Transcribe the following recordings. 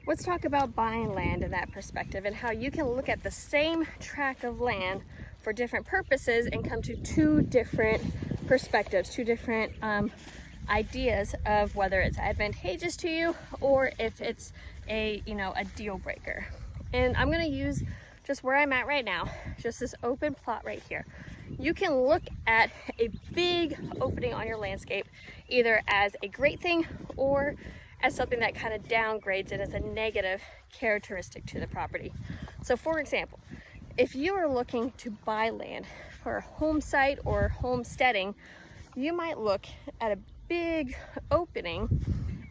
Let's talk about buying land in that perspective and how you can look at the same tract of land for different purposes and come to two different perspectives, two different ideas of whether it's advantageous to you or if it's a deal breaker. And I'm going to use just where I'm at right now, just this open plot right here. You can look at a big opening on your landscape either as a great thing or as something that kind of downgrades it as a negative characteristic to the property. So for example, if you are looking to buy land for a home site or homesteading, you might look at a big opening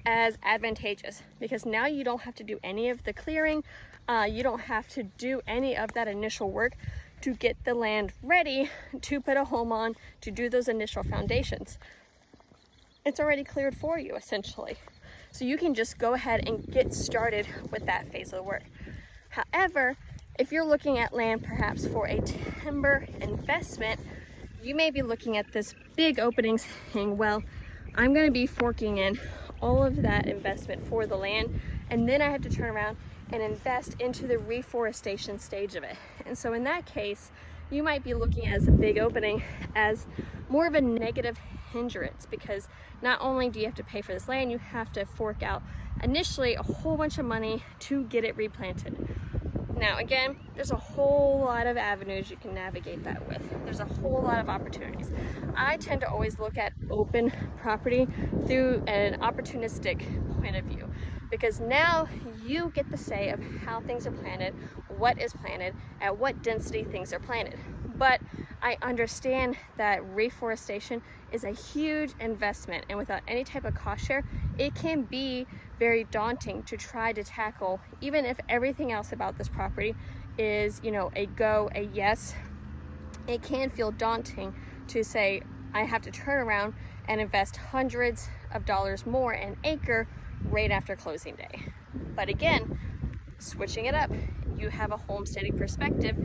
as advantageous because now you don't have to do any of the clearing, you don't have to do any of that initial work to get the land ready to put a home on, to do those initial foundations. It's already cleared for you essentially. So you can just go ahead and get started with that phase of the work. However, if you're looking at land perhaps for a timber investment, you may be looking at this big opening saying, well, I'm going to be forking in all of that investment for the land, and then I have to turn around and invest into the reforestation stage of it. And so in that case, you might be looking at the big opening as more of a negative hindrance, because not only do you have to pay for this land, you have to fork out initially a whole bunch of money to get it replanted. Now again, there's a whole lot of avenues you can navigate that with. There's a whole lot of opportunities. I tend to always look at open property through an opportunistic point of view, because now you get the say of how things are planted, what is planted, at what density things are planted. But I understand that reforestation is a huge investment, and without any type of cost share, it can be very daunting to try to tackle. Even if everything else about this property is, a go, a yes, it can feel daunting to say, I have to turn around and invest hundreds of dollars more an acre right after closing day. But again, switching it up, you have a homesteading perspective.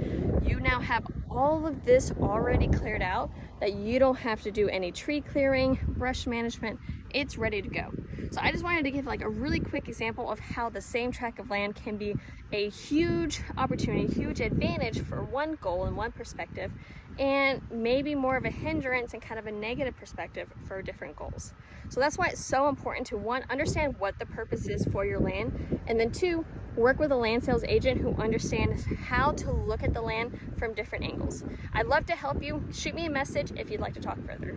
You now have all of this already cleared out, that you don't have to do any tree clearing, brush management. It's ready to go. So I just wanted to give like a really quick example of how the same tract of land can be a huge opportunity, huge advantage for one goal and one perspective, and maybe more of a hindrance and kind of a negative perspective for different goals. So that's why it's so important to, one, understand what the purpose is for your land, and then two, work with a land sales agent who understands how to look at the land from different angles. I'd love to help you. Shoot me a message if you'd like to talk further.